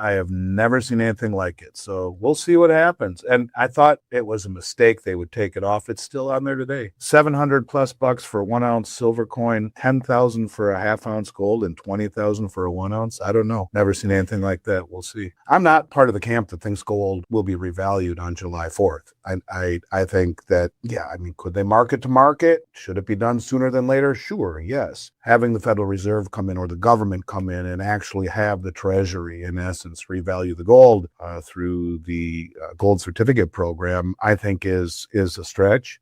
I have never seen anything like it. So we'll see what happens. And I thought it was a mistake they would take it off. It's still on there today. 700 plus bucks for a 1 ounce silver coin, 10,000 for a half ounce gold, and 20,000 for a 1 ounce. I don't know. Never seen anything like that. We'll see. I'm not part of the camp that thinks gold will be revalued on July 4th. I think that, yeah, I mean, could they market to market? Should it be done sooner than later? Sure, yes. Having the Federal Reserve come in or the government come in and actually have the Treasury, in essence, revalue the gold through the gold certificate program, I think is a stretch.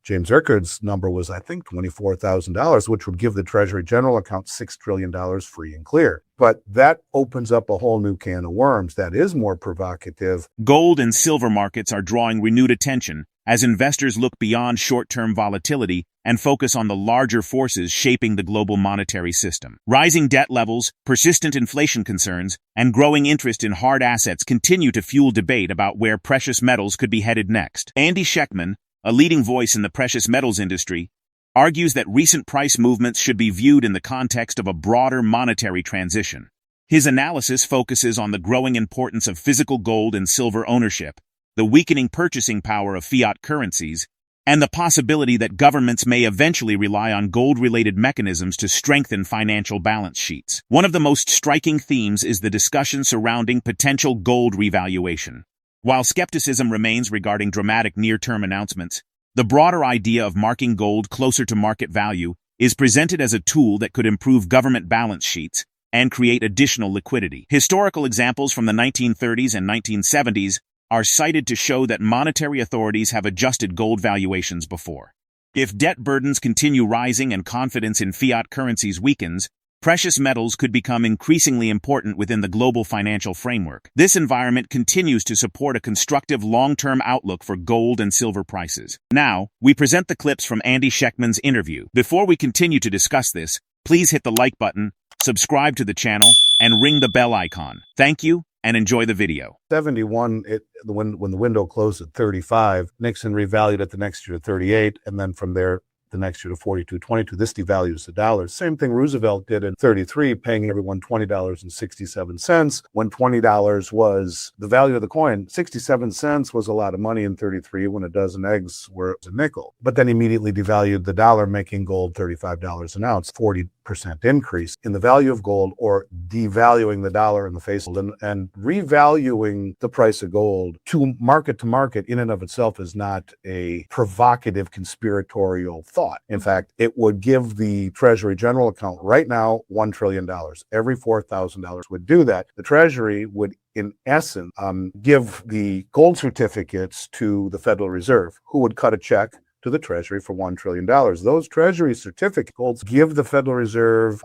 James Urquhart's number was, I think, $24,000, which would give the Treasury General account $6 trillion free and clear. But that opens up a whole new can of worms that is more provocative. Gold and silver markets are drawing renewed attention as investors look beyond short-term volatility and focus on the larger forces shaping the global monetary system. Rising debt levels, persistent inflation concerns, and growing interest in hard assets continue to fuel debate about where precious metals could be headed next. Andy Schectman, a leading voice in the precious metals industry, argues that recent price movements should be viewed in the context of a broader monetary transition. His analysis focuses on the growing importance of physical gold and silver ownership, the weakening purchasing power of fiat currencies, and the possibility that governments may eventually rely on gold-related mechanisms to strengthen financial balance sheets. One of the most striking themes is the discussion surrounding potential gold revaluation. While skepticism remains regarding dramatic near-term announcements, the broader idea of marking gold closer to market value is presented as a tool that could improve government balance sheets and create additional liquidity. Historical examples from the 1930s and 1970s are cited to show that monetary authorities have adjusted gold valuations before. If debt burdens continue rising and confidence in fiat currencies weakens, precious metals could become increasingly important within the global financial framework. This environment continues to support a constructive long-term outlook for gold and silver prices. Now, we present the clips from Andy Schectman's interview. Before we continue to discuss this, please hit the like button, subscribe to the channel, and ring the bell icon. Thank you, and enjoy the video. 71, when the window closed at 35, Nixon revalued it the next year to 38, and then from there, the next year to 42.22. This devalues the dollar. Same thing Roosevelt did in 33, paying everyone $20.67 when $20 was the value of the coin. 67 cents was a lot of money in 33 when a dozen eggs were a nickel. But then immediately devalued the dollar, making gold $35 an ounce, 40% increase in the value of gold, or devaluing the dollar in the face of and revaluing the price of gold to market in and of itself is not a provocative conspiratorial thought. In fact, it would give the Treasury General account right now $1 trillion. Every $4,000 would do that. The Treasury would, in essence, give the gold certificates to the Federal Reserve, who would cut a check to the Treasury for $1 trillion. Those Treasury certificates give the Federal Reserve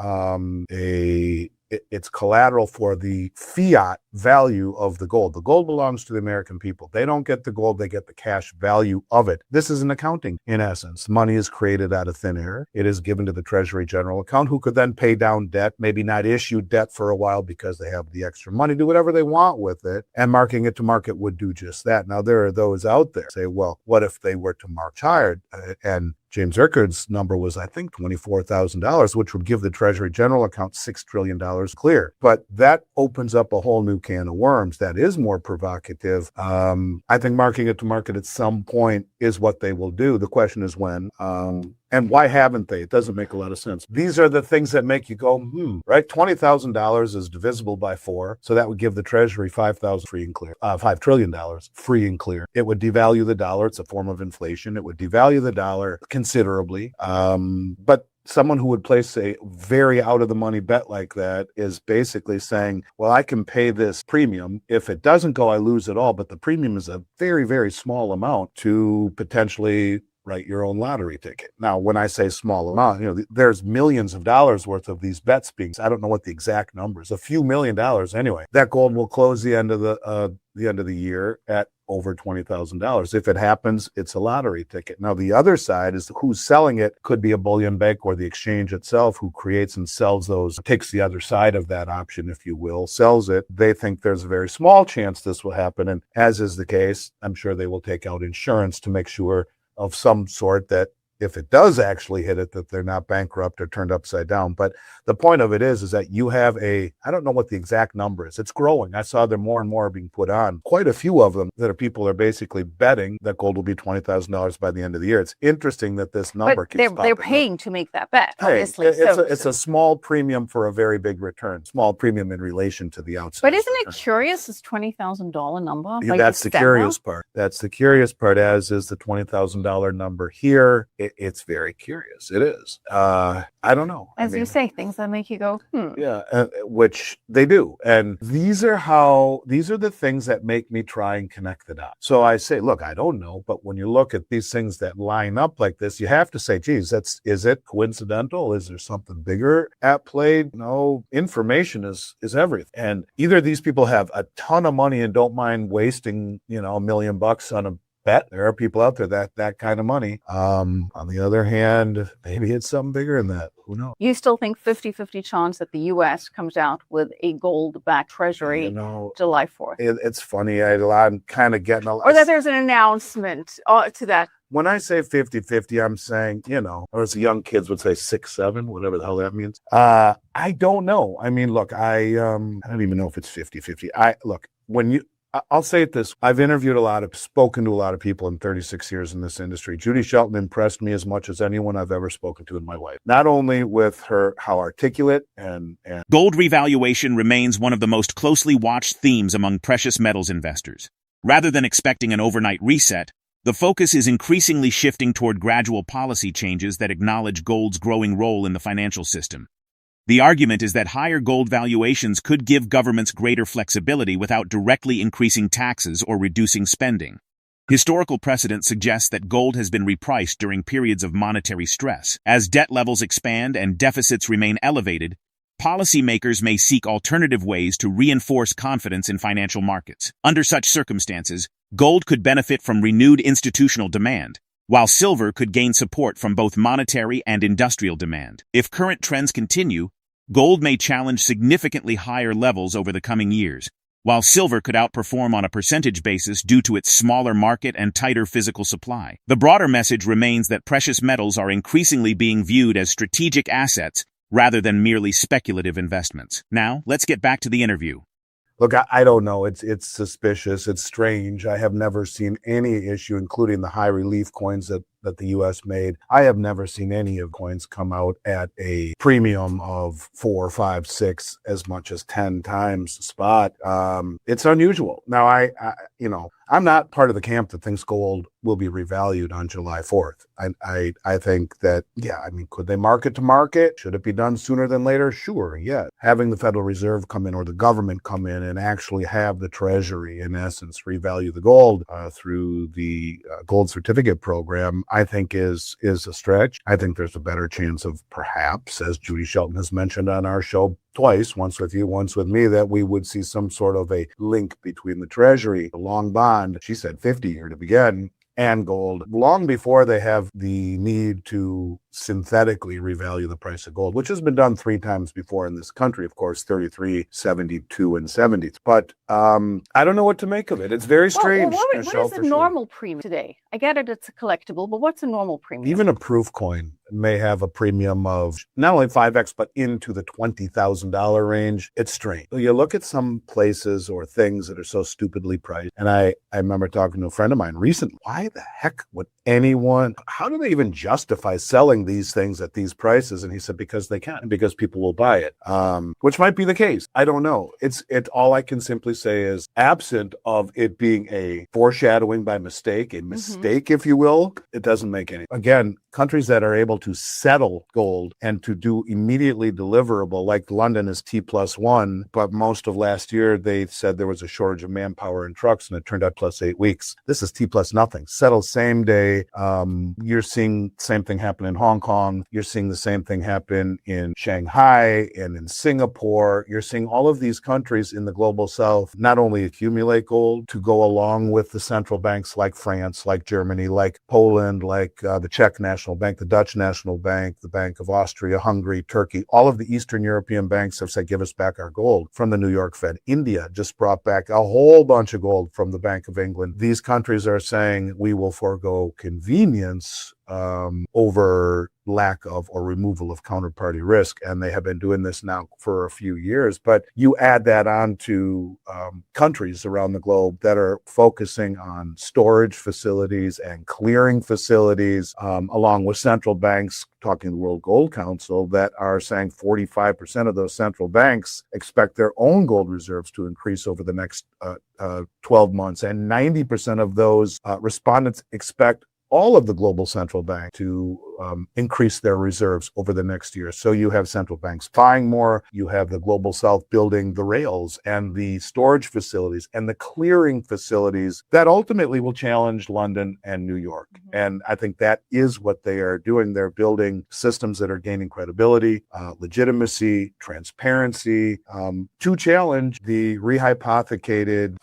it's collateral for the fiat value of the gold. The gold belongs to the American people. They don't get the gold, they get the cash value of it. This is an accounting, in essence. Money is created out of thin air. It is given to the Treasury General account, who could then pay down debt, maybe not issue debt for a while because they have the extra money, do whatever they want with it, and marking it to market would do just that. Now, there are those out there say, well, what if they were to mark higher? And James Urquhart's number was, I think, $24,000, which would give the Treasury General account $6 trillion clear. But that opens up a whole new can of worms that is more provocative. I think marking it to market at some point is what they will do. The question is when. And why haven't they? It doesn't make a lot of sense. These are the things that make you go, right? $20,000 is divisible by 4. So that would give the Treasury $5,000 free and clear, $5 trillion free and clear. It would devalue the dollar. It's a form of inflation. It would devalue the dollar considerably. But someone who would place a very out of the money bet like that is basically saying, well, I can pay this premium. If it doesn't go, I lose it all. But the premium is a very, very small amount to potentially write your own lottery ticket. Now, when I say small amount, there's millions of dollars worth of these bets being, I don't know what the exact numbers, a few $1 million anyway. That gold will close the end of the year at over $20,000. If it happens, it's a lottery ticket. Now, the other side is who's selling it could be a bullion bank or the exchange itself, who creates and sells those, takes the other side of that option, if you will, sells it. They think there's a very small chance this will happen. And as is the case, I'm sure they will take out insurance to make sure of some sort that if it does actually hit it, that they're not bankrupt or turned upside down. But the point of it is that you have I don't know what the exact number is. It's growing. I saw there more and more being put on. Quite a few of them that people are basically betting that gold will be $20,000 by the end of the year. It's interesting that this number keeps popping up. They're paying to make that bet, obviously. It's a small premium for a very big return. Small premium in relation to the outside. But isn't it curious, this $20,000 number? Yeah, that's the curious part. That's the curious part, as is the $20,000 number here. It's very curious. It is. I don't know. As you say, things that make you go, Yeah, which they do. And these are the things that make me try and connect the dots. So I say, look, I don't know. But when you look at these things that line up like this, you have to say, geez, is it coincidental? Is there something bigger at play? No, information is everything. And either these people have a ton of money and don't mind wasting, $1 million on a bet. There are people out there that kind of money. On the other hand, maybe it's something bigger than that. Who knows? You still think 50-50 chance that the U.S. comes out with a gold-backed treasury July 4th? It's funny. I'm kind of getting or that there's an announcement to that. When I say 50-50, I'm saying, or as the young kids would say 6-7, whatever the hell that means. I don't know. I mean, look, I don't even know if it's 50-50. I'll say it this. I've spoken to a lot of people in 36 years in this industry. Judy Schectman impressed me as much as anyone I've ever spoken to in my life. Not only with how articulate and gold revaluation remains one of the most closely watched themes among precious metals investors. Rather than expecting an overnight reset, the focus is increasingly shifting toward gradual policy changes that acknowledge gold's growing role in the financial system. The argument is that higher gold valuations could give governments greater flexibility without directly increasing taxes or reducing spending. Historical precedent suggests that gold has been repriced during periods of monetary stress. As debt levels expand and deficits remain elevated, policymakers may seek alternative ways to reinforce confidence in financial markets. Under such circumstances, gold could benefit from renewed institutional demand, while silver could gain support from both monetary and industrial demand. If current trends continue, gold may challenge significantly higher levels over the coming years, while silver could outperform on a percentage basis due to its smaller market and tighter physical supply. The broader message remains that precious metals are increasingly being viewed as strategic assets rather than merely speculative investments. Now, let's get back to the interview. Look, I don't know. It's suspicious. It's strange. I have never seen any issue, including the high relief coins that the U.S. made. I have never seen any of coins come out at a premium of 4, 5, 6, as much as 10 times spot. It's unusual. Now, I'm not part of the camp that thinks gold will be revalued on July 4th. I think that, could they market to market? Should it be done sooner than later? Sure, yeah. Having the Federal Reserve come in or the government come in and actually have the Treasury, in essence, revalue the gold through the gold certificate program, I think is a stretch. I think there's a better chance of perhaps, as Judy Schectman has mentioned on our show twice, once with you, once with me, that we would see some sort of a link between the Treasury, the long bond, she said 50-year to begin, and gold, long before they have the need to synthetically revalue the price of gold, which has been done 3 times before in this country, of course, 33, 72, and 70. But I don't know what to make of it. It's very strange. What is a normal premium today? I get it, it's a collectible, but what's a normal premium? Even a proof coin may have a premium of not only 5x, but into the $20,000 range. It's strange. You look at some places or things that are so stupidly priced, and I remember talking to a friend of mine recently, why the heck would how do they even justify selling these things at these prices? And he said, because they can, because people will buy it, which might be the case. I don't know. It's all I can simply say is, absent of it being a foreshadowing by mistake, if you will, it doesn't make any. Again, countries that are able to settle gold and to do immediately deliverable, like London is T+1, but most of last year they said there was a shortage of manpower and trucks, and it turned out +8 weeks. This is T+0. Settle same day. You're seeing the same thing happen in Hong Kong. You're seeing the same thing happen in Shanghai and in Singapore. You're seeing all of these countries in the global south not only accumulate gold to go along with the central banks like France, like Germany, like Poland, like the Czech National Bank, the Dutch National Bank, the Bank of Austria, Hungary, Turkey. All of the Eastern European banks have said, give us back our gold from the New York Fed. India just brought back a whole bunch of gold from the Bank of England. These countries are saying we will forego convenience over lack of or removal of counterparty risk. And they have been doing this now for a few years. But you add that on to countries around the globe that are focusing on storage facilities and clearing facilities, along with central banks, talking to the World Gold Council, that are saying 45% of those central banks expect their own gold reserves to increase over the next 12 months. And 90% of those respondents expect all of the global central banks to increase their reserves over the next year. So you have central banks buying more, you have the global south building the rails and the storage facilities and the clearing facilities that ultimately will challenge London and New York. Mm-hmm. And I think that is what they are doing. They're building systems that are gaining credibility, legitimacy, transparency, to challenge the rehypothecated,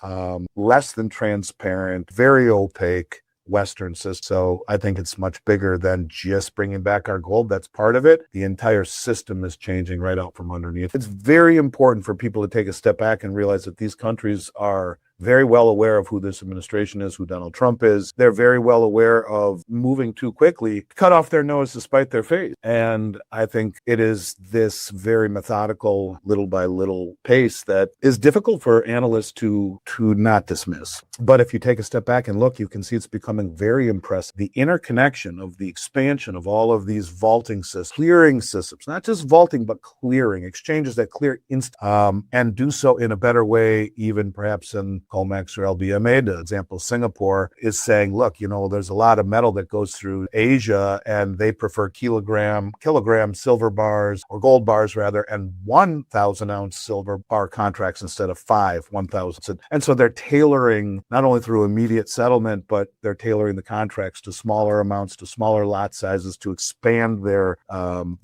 less than transparent, very opaque Western system. So I think it's much bigger than just bringing back our gold. That's part of it. The entire system is changing right out from underneath. It's very important for people to take a step back and realize that these countries are very well aware of who this administration is, who Donald Trump is. They're very well aware of moving too quickly, cut off their nose to spite their face. And I think it is this very methodical, little by little pace that is difficult for analysts to not dismiss. But if you take a step back and look, you can see it's becoming very impressive. The interconnection of the expansion of all of these vaulting systems, clearing systems, not just vaulting, but clearing, exchanges that clear and do so in a better way, even perhaps in COMEX or LBMA. The example, Singapore is saying, look, there's a lot of metal that goes through Asia and they prefer kilogram silver bars, or gold bars rather, and 1,000 ounce silver bar contracts instead of 1,000. And so they're tailoring not only through immediate settlement, but they're tailoring the contracts to smaller amounts, to smaller lot sizes, to expand their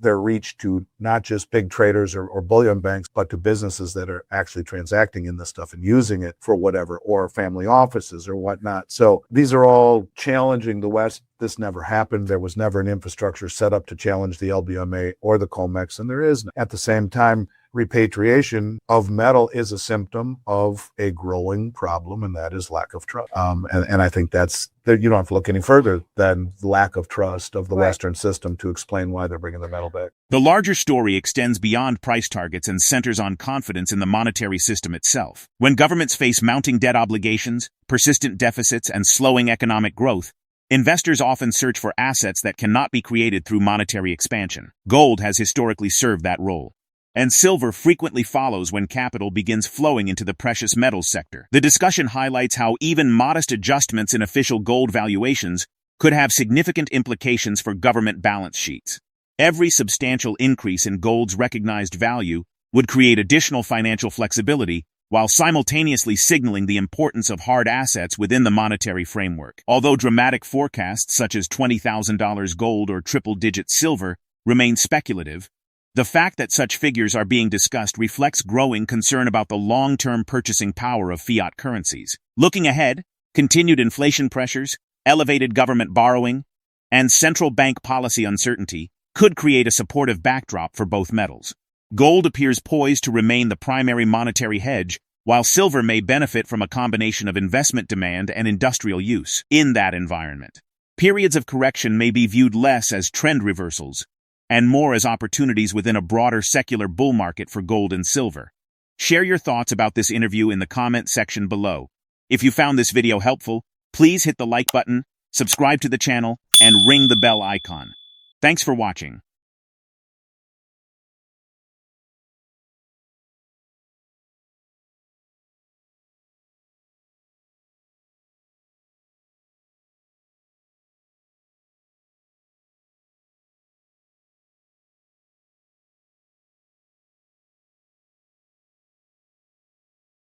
reach to not just big traders or bullion banks, but to businesses that are actually transacting in this stuff and using it for whatever, or family offices or whatnot. So these are all challenging the West. This never happened. There was never an infrastructure set up to challenge the LBMA or the COMEX, and there is. At the same time, repatriation of metal is a symptom of a growing problem, and that is lack of trust. And I think that's, you don't have to look any further than the lack of trust of the Western system to explain why they're bringing the metal back. The larger story extends beyond price targets and centers on confidence in the monetary system itself. When governments face mounting debt obligations, persistent deficits, and slowing economic growth, investors often search for assets that cannot be created through monetary expansion. Gold has historically served that role, and silver frequently follows when capital begins flowing into the precious metals sector. The discussion highlights how even modest adjustments in official gold valuations could have significant implications for government balance sheets. Every substantial increase in gold's recognized value would create additional financial flexibility, while simultaneously signaling the importance of hard assets within the monetary framework. Although dramatic forecasts such as $20,000 gold or triple-digit silver remain speculative, the fact that such figures are being discussed reflects growing concern about the long-term purchasing power of fiat currencies. Looking ahead, continued inflation pressures, elevated government borrowing, and central bank policy uncertainty could create a supportive backdrop for both metals. Gold appears poised to remain the primary monetary hedge, while silver may benefit from a combination of investment demand and industrial use. In that environment, periods of correction may be viewed less as trend reversals and more as opportunities within a broader secular bull market for gold and silver. Share your thoughts about this interview in the comment section below. If you found this video helpful, please hit the like button, subscribe to the channel, and ring the bell icon. Thanks for watching.